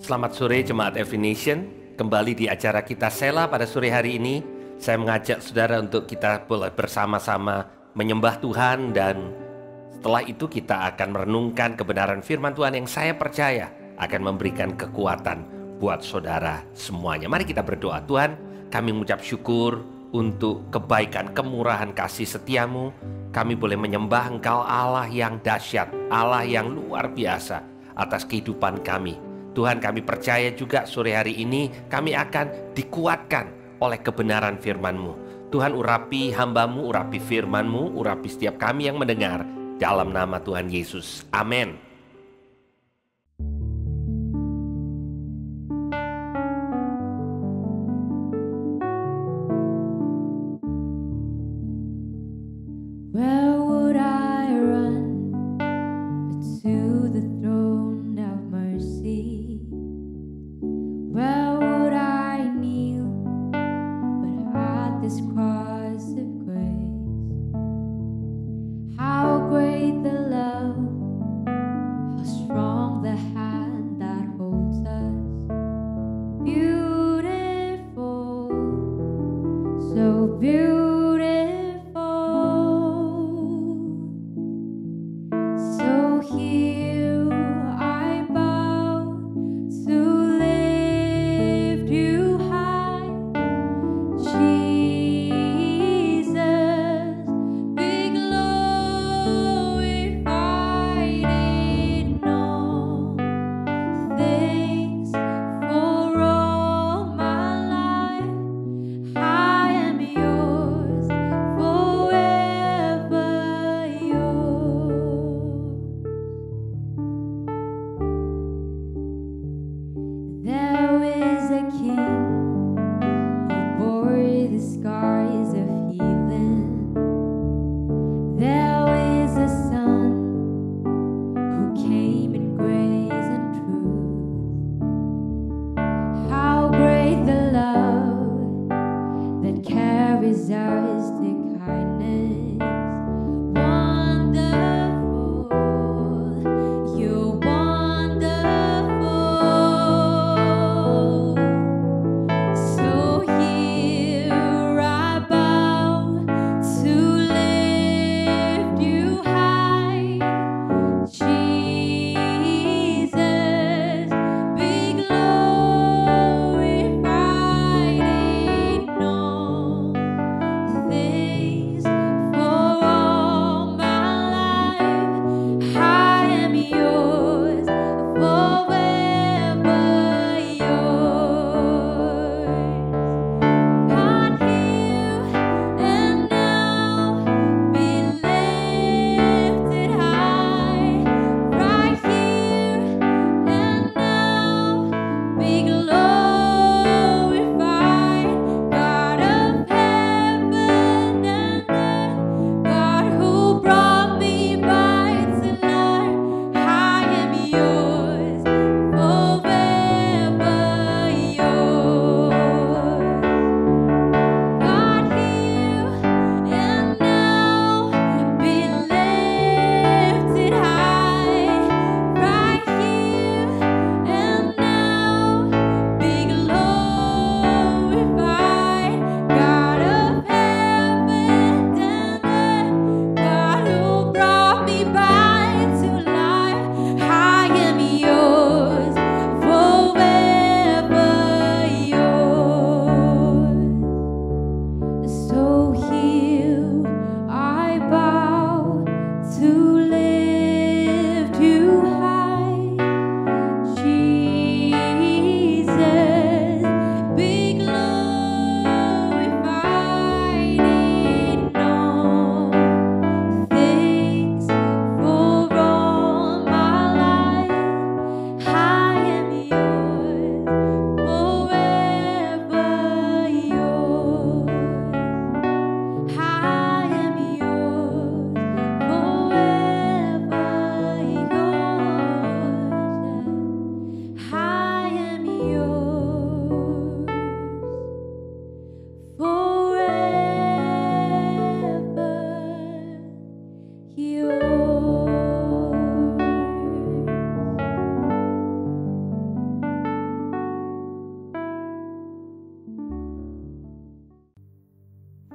Selamat sore Jemaat Every Nation. Kembali di acara kita Sela pada sore hari ini. Saya mengajak saudara untuk kita boleh bersama-sama menyembah Tuhan, dan setelah itu kita akan merenungkan kebenaran firman Tuhan yang saya percaya akan memberikan kekuatan buat saudara semuanya. Mari kita berdoa. Tuhan, kami mengucap syukur untuk kebaikan, kemurahan, kasih setiamu. Kami boleh menyembah Engkau, Allah yang dahsyat, Allah yang luar biasa atas kehidupan kami. Tuhan, kami percaya juga sore hari ini kami akan dikuatkan oleh kebenaran firman-Mu. Tuhan, urapi hamba-Mu, urapi firman-Mu, urapi setiap kami yang mendengar. Dalam nama Tuhan Yesus. Amin. Where would I run but to the throne of mercy? Where would I kneel but at this cross of grace? How great the love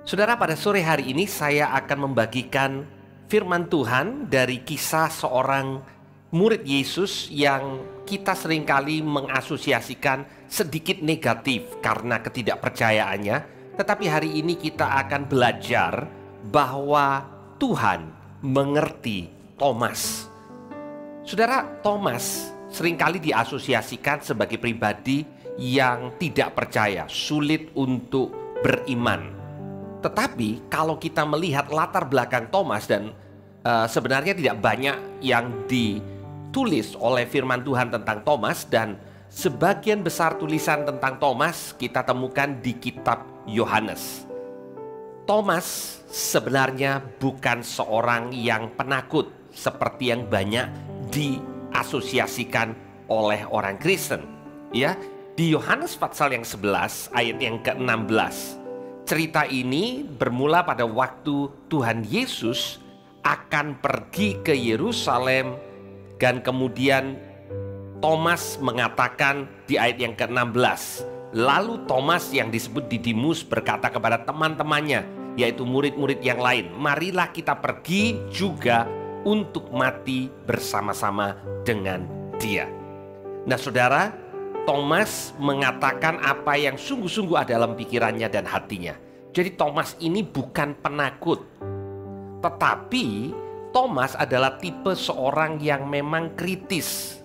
Saudara, pada sore hari ini saya akan membagikan firman Tuhan dari kisah seorang murid Yesus yang kita seringkali mengasosiasikan sedikit negatif karena ketidakpercayaannya. Tetapi hari ini kita akan belajar bahwa Tuhan mengerti Thomas. Saudara, Thomas seringkali diasosiasikan sebagai pribadi yang tidak percaya, sulit untuk beriman. Tetapi kalau kita melihat latar belakang Thomas dan sebenarnya tidak banyak yang ditulis oleh firman Tuhan tentang Thomas, dan sebagian besar tulisan tentang Thomas kita temukan di kitab Yohanes. Thomas sebenarnya bukan seorang yang penakut seperti yang banyak diasosiasikan oleh orang Kristen. Ya, di Yohanes pasal yang 11 ayat yang ke-16. Cerita ini bermula pada waktu Tuhan Yesus akan pergi ke Yerusalem, dan kemudian Thomas mengatakan di ayat yang ke-16, lalu Thomas yang disebut Didimus berkata kepada teman-temannya, yaitu murid-murid yang lain, marilah kita pergi juga untuk mati bersama-sama dengan dia. Nah saudara, Thomas mengatakan apa yang sungguh-sungguh ada dalam pikirannya dan hatinya. Jadi Thomas ini bukan penakut, tetapi Thomas adalah tipe seorang yang memang kritis.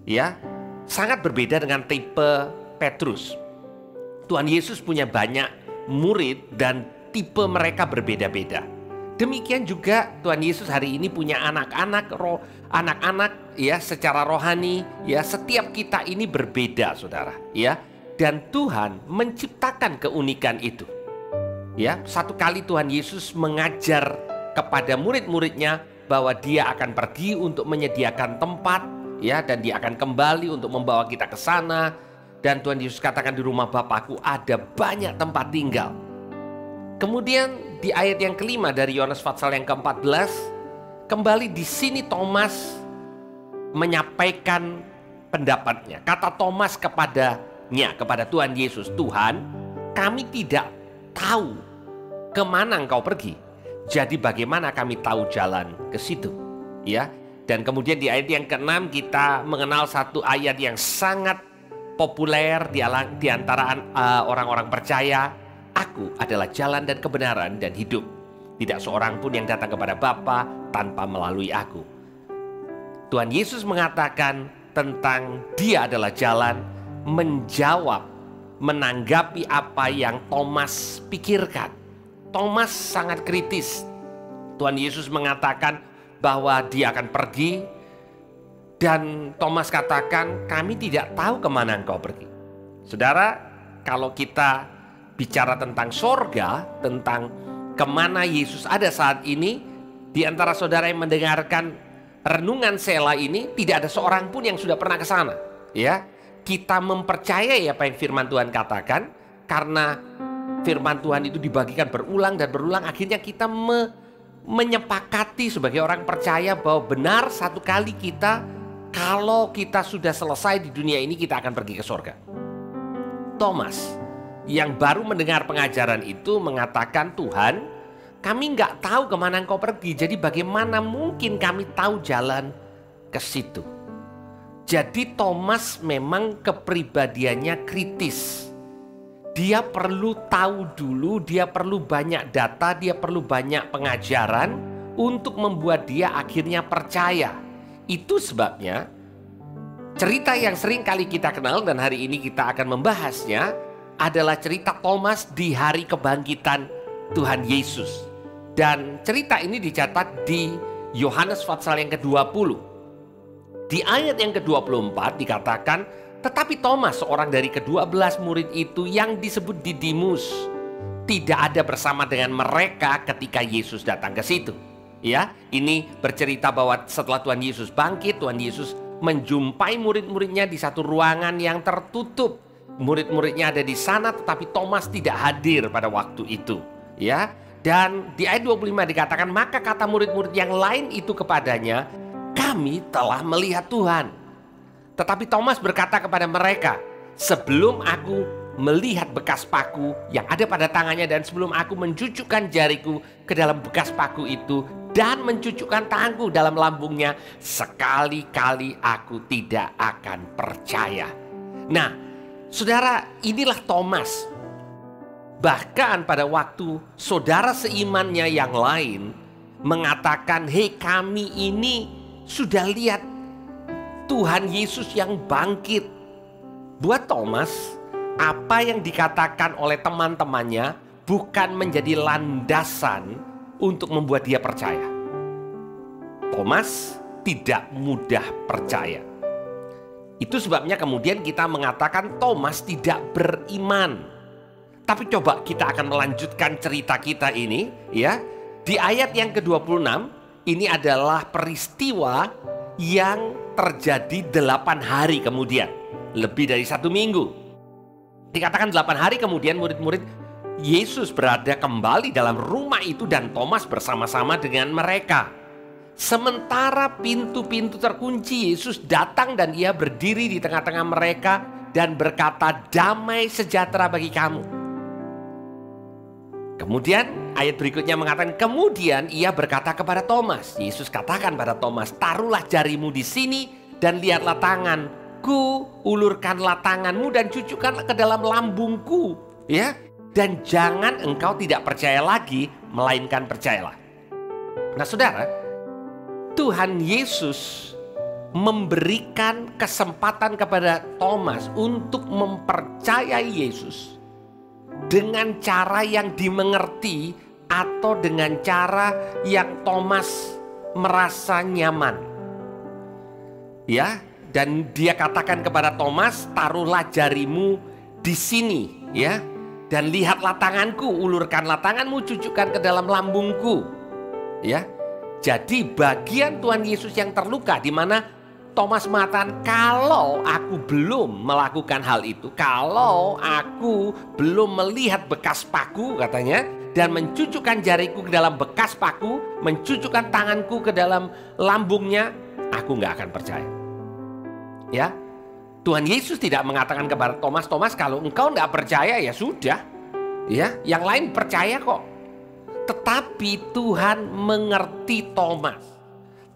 Ya, sangat berbeda dengan tipe Petrus. Tuhan Yesus punya banyak murid dan tipe mereka berbeda-beda. Demikian juga Tuhan Yesus hari ini punya anak-anak ya, secara rohani, ya, setiap kita ini berbeda, saudara, ya. Dan Tuhan menciptakan keunikan itu. Ya, satu kali Tuhan Yesus mengajar kepada murid-muridnya bahwa dia akan pergi untuk menyediakan tempat, ya, dan dia akan kembali untuk membawa kita ke sana. Dan Tuhan Yesus katakan, di rumah Bapakku ada banyak tempat tinggal. Kemudian di ayat yang kelima dari Yohanes pasal yang ke-14, kembali di sini Thomas menyampaikan pendapatnya. Kata Thomas kepada Tuhan Yesus, Tuhan, kami tidak tahu kemana engkau pergi. Jadi bagaimana kami tahu jalan ke situ? Ya. Dan kemudian di ayat yang ke-6 kita mengenal satu ayat yang sangat populer di antara orang-orang percaya. Aku adalah jalan dan kebenaran dan hidup. Tidak seorang pun yang datang kepada Bapa tanpa melalui aku. Tuhan Yesus mengatakan tentang dia adalah jalan, menjawab, menanggapi apa yang Thomas pikirkan. Thomas sangat kritis. Tuhan Yesus mengatakan bahwa dia akan pergi, dan Thomas katakan, kami tidak tahu kemana engkau pergi. Saudara, kalau kita bicara tentang sorga, tentang kemana Yesus ada saat ini, di antara saudara yang mendengarkan renungan Sela ini, tidak ada seorang pun yang sudah pernah ke sana. Ya, kita mempercayai apa yang firman Tuhan katakan, karena firman Tuhan itu dibagikan berulang dan berulang. Akhirnya kita menyepakati sebagai orang percaya bahwa benar satu kali kita, kalau kita sudah selesai di dunia ini, kita akan pergi ke sorga. Thomas yang baru mendengar pengajaran itu mengatakan, Tuhan, kami nggak tahu kemana engkau pergi. Jadi bagaimana mungkin kami tahu jalan ke situ? Jadi Thomas memang kepribadiannya kritis. Dia perlu tahu dulu, dia perlu banyak data, dia perlu banyak pengajaran untuk membuat dia akhirnya percaya. Itu sebabnya cerita yang sering kali kita kenal dan hari ini kita akan membahasnya adalah cerita Thomas di hari kebangkitan Tuhan Yesus. Dan cerita ini dicatat di Yohanes pasal yang ke-20. Di ayat yang ke-24 dikatakan, tetapi Thomas, seorang dari ke-12 murid itu yang disebut Didimus, tidak ada bersama dengan mereka ketika Yesus datang ke situ. Ya, ini bercerita bahwa setelah Tuhan Yesus bangkit, Tuhan Yesus menjumpai murid-muridnya di satu ruangan yang tertutup. Murid-muridnya ada di sana, tetapi Thomas tidak hadir pada waktu itu. Ya, dan di ayat 25 dikatakan, maka kata murid-murid yang lain itu kepadanya, kami telah melihat Tuhan. Tetapi Thomas berkata kepada mereka, sebelum aku melihat bekas paku yang ada pada tangannya, dan sebelum aku mencucukkan jariku ke dalam bekas paku itu dan mencucukkan tanganku dalam lambungnya, sekali-kali aku tidak akan percaya. Nah, saudara, inilah Thomas. Bahkan pada waktu saudara seimannya yang lain mengatakan, hei, kami ini sudah lihat Tuhan Yesus yang bangkit. Buat Thomas, apa yang dikatakan oleh teman-temannya bukan menjadi landasan untuk membuat dia percaya. Thomas tidak mudah percaya. Itu sebabnya kemudian kita mengatakan Thomas tidak beriman. Tapi coba kita akan melanjutkan cerita kita ini, ya. Di ayat yang ke-26, ini adalah peristiwa yang terjadi 8 hari kemudian. Lebih dari 1 minggu. Dikatakan 8 hari kemudian murid-murid Yesus berada kembali dalam rumah itu dan Thomas bersama-sama dengan mereka. Sementara pintu-pintu terkunci, Yesus datang dan ia berdiri di tengah-tengah mereka dan berkata, damai sejahtera bagi kamu. Kemudian ayat berikutnya mengatakan, kemudian ia berkata kepada Thomas, Yesus katakan pada Thomas, taruhlah jarimu di sini dan lihatlah tanganku, ulurkanlah tanganmu dan cucukkanlah ke dalam lambungku, ya. Dan jangan engkau tidak percaya lagi, melainkan percayalah. Nah, saudara, Tuhan Yesus memberikan kesempatan kepada Thomas untuk mempercayai Yesus dengan cara yang dimengerti atau dengan cara yang Thomas merasa nyaman. Ya, dan dia katakan kepada Thomas, taruhlah jarimu di sini, ya. Dan lihatlah tanganku, ulurkanlah tanganmu, cucukkan ke dalam lambungku. Ya. Jadi bagian Tuhan Yesus yang terluka, di mana Thomas mengatakan, kalau aku belum melakukan hal itu, kalau aku belum melihat bekas paku, katanya, dan mencucukkan jariku ke dalam bekas paku, mencucukkan tanganku ke dalam lambungnya, aku gak akan percaya. Ya, Tuhan Yesus tidak mengatakan kepada Thomas, Thomas, kalau engkau gak percaya ya sudah, ya, yang lain percaya kok. Tetapi Tuhan mengerti Thomas.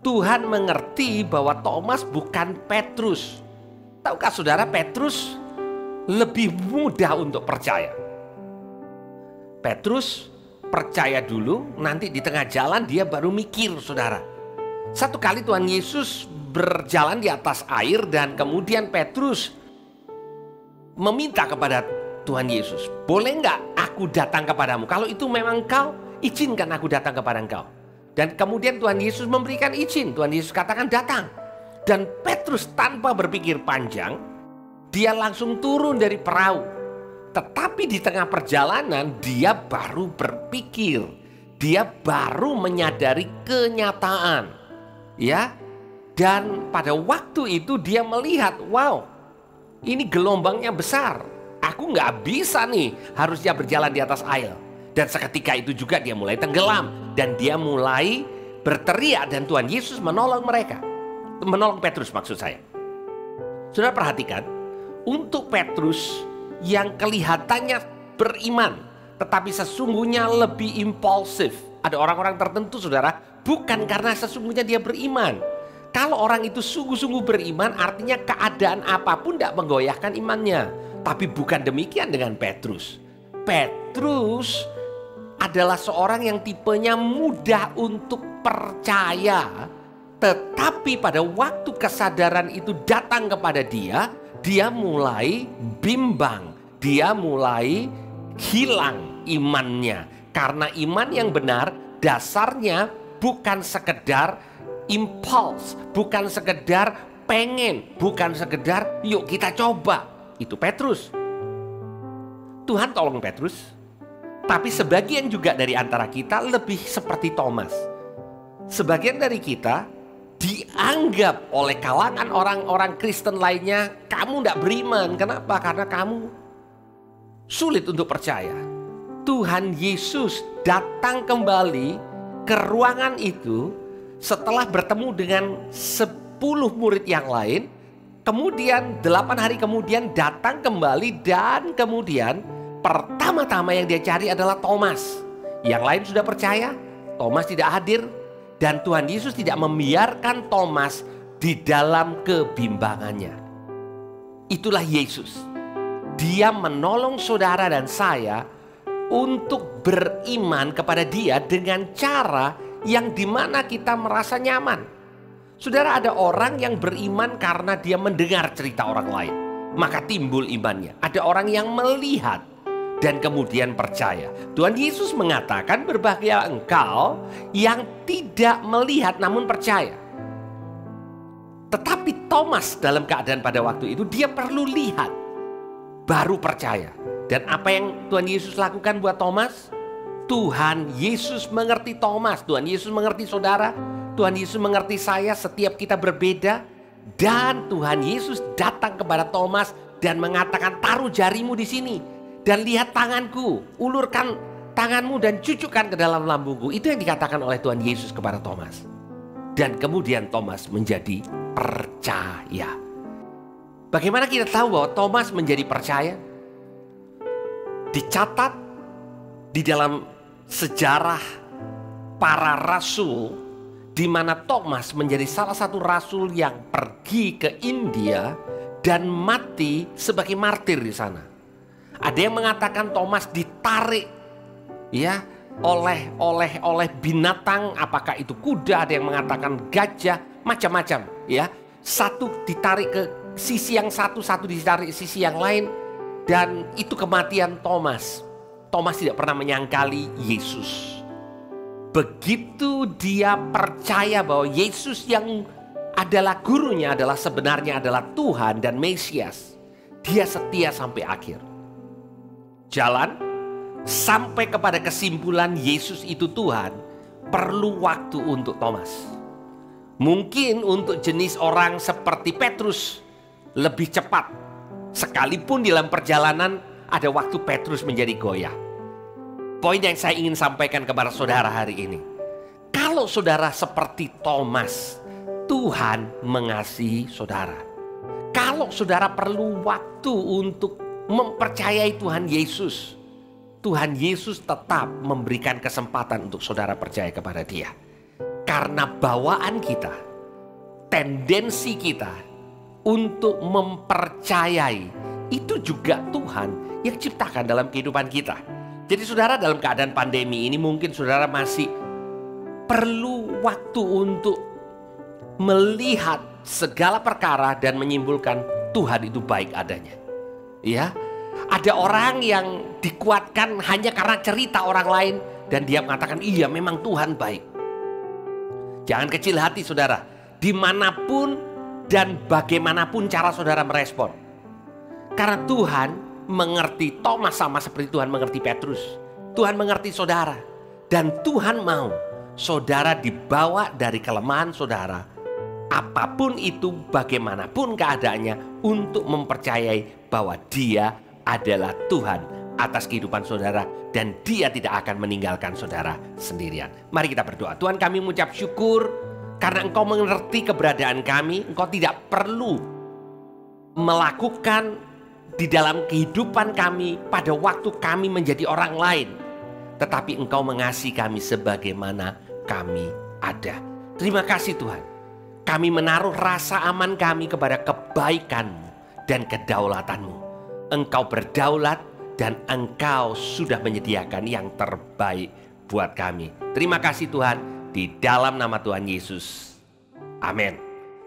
Tuhan mengerti bahwa Thomas bukan Petrus. Tahukah saudara, Petrus lebih mudah untuk percaya. Petrus percaya dulu, nanti di tengah jalan dia baru mikir, saudara. Satu kali Tuhan Yesus berjalan di atas air dan kemudian Petrus meminta kepada Tuhan Yesus, boleh nggak aku datang kepadamu? Kalau itu memang engkau, izinkan aku datang kepada engkau. Dan kemudian Tuhan Yesus memberikan izin. Tuhan Yesus katakan datang. Dan Petrus tanpa berpikir panjang, dia langsung turun dari perahu. Tetapi di tengah perjalanan dia baru berpikir. Dia baru menyadari kenyataan. Ya. Dan pada waktu itu dia melihat, wow, ini gelombangnya besar. Aku nggak bisa nih harusnya berjalan di atas air. Dan seketika itu juga dia mulai tenggelam. Dan dia mulai berteriak dan Tuhan Yesus menolong mereka. Menolong Petrus maksud saya. Saudara perhatikan, untuk Petrus yang kelihatannya beriman, tetapi sesungguhnya lebih impulsif. Ada orang-orang tertentu saudara, bukan karena sesungguhnya dia beriman. Kalau orang itu sungguh-sungguh beriman, artinya keadaan apapun tidak menggoyahkan imannya. Tapi bukan demikian dengan Petrus. Petrus adalah seorang yang tipenya mudah untuk percaya. Tetapi pada waktu kesadaran itu datang kepada dia, dia mulai bimbang. Dia mulai hilang imannya. Karena iman yang benar dasarnya bukan sekedar impuls, bukan sekedar pengen, bukan sekedar yuk kita coba. Itu Petrus. Tuhan tolong Petrus. Tapi sebagian juga dari antara kita lebih seperti Thomas. Sebagian dari kita dianggap oleh kalangan orang-orang Kristen lainnya, kamu tidak beriman. Kenapa? Karena kamu sulit untuk percaya. Tuhan Yesus datang kembali ke ruangan itu setelah bertemu dengan 10 murid yang lain. Kemudian 8 hari kemudian datang kembali, dan kemudian pertama-tama yang dia cari adalah Thomas. Yang lain sudah percaya, Thomas tidak hadir, dan Tuhan Yesus tidak membiarkan Thomas di dalam kebimbangannya. Itulah Yesus. Dia menolong saudara dan saya untuk beriman kepada Dia dengan cara yang dimana kita merasa nyaman. Saudara, ada orang yang beriman karena dia mendengar cerita orang lain, maka timbul imannya. Ada orang yang melihat dan kemudian percaya. Tuhan Yesus mengatakan, berbahagia engkau yang tidak melihat namun percaya. Tetapi Thomas dalam keadaan pada waktu itu, dia perlu lihat baru percaya. Dan apa yang Tuhan Yesus lakukan buat Thomas? Tuhan Yesus mengerti Thomas, Tuhan Yesus mengerti saudara, Tuhan Yesus mengerti saya. Setiap kita berbeda, dan Tuhan Yesus datang kepada Thomas dan mengatakan, taruh jarimu di sini dan lihat tanganku, ulurkan tanganmu dan cucukkan ke dalam lambungku. Itu yang dikatakan oleh Tuhan Yesus kepada Thomas. Dan kemudian Thomas menjadi percaya. Bagaimana kita tahu bahwa Thomas menjadi percaya? Dicatat di dalam sejarah para rasul, di mana Thomas menjadi salah satu rasul yang pergi ke India dan mati sebagai martir di sana. Ada yang mengatakan Thomas ditarik ya oleh binatang, apakah itu kuda, ada yang mengatakan gajah, macam-macam ya. Satu ditarik ke sisi yang satu ditarik sisi yang lain, dan itu kematian Thomas. Thomas tidak pernah menyangkali Yesus. Begitu dia percaya bahwa Yesus yang adalah gurunya adalah sebenarnya adalah Tuhan dan Mesias, dia setia sampai akhir. Jalan sampai kepada kesimpulan Yesus itu Tuhan, perlu waktu untuk Thomas. Mungkin untuk jenis orang seperti Petrus lebih cepat. Sekalipun dalam perjalanan ada waktu Petrus menjadi goyah. Poin yang saya ingin sampaikan kepada saudara hari ini, kalau saudara seperti Thomas, Tuhan mengasihi saudara. Kalau saudara perlu waktu untuk mempercayai Tuhan Yesus, Tuhan Yesus tetap memberikan kesempatan untuk saudara percaya kepada Dia. Karena bawaan kita, tendensi kita untuk mempercayai, itu juga Tuhan yang ciptakan dalam kehidupan kita. Jadi saudara, dalam keadaan pandemi ini mungkin saudara masih perlu waktu untuk melihat segala perkara dan menyimpulkan Tuhan itu baik adanya. Ya, ada orang yang dikuatkan hanya karena cerita orang lain dan dia mengatakan iya memang Tuhan baik. Jangan kecil hati saudara, dimanapun dan bagaimanapun cara saudara merespon. Karena Tuhan mengerti Thomas sama seperti Tuhan mengerti Petrus. Tuhan mengerti saudara. Dan Tuhan mau saudara dibawa dari kelemahan saudara, apapun itu, bagaimanapun keadaannya, untuk mempercayai bahwa Dia adalah Tuhan atas kehidupan saudara, dan Dia tidak akan meninggalkan saudara sendirian. Mari kita berdoa. Tuhan, kami mengucap syukur karena Engkau mengerti keberadaan kami. Engkau tidak perlu melakukan di dalam kehidupan kami pada waktu kami menjadi orang lain, tetapi Engkau mengasihi kami sebagaimana kami ada. Terima kasih Tuhan. Kami menaruh rasa aman kami kepada kebaikan-Mu dan kedaulatan-Mu. Engkau berdaulat dan Engkau sudah menyediakan yang terbaik buat kami. Terima kasih Tuhan, di dalam nama Tuhan Yesus. Amin.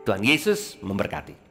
Tuhan Yesus memberkati.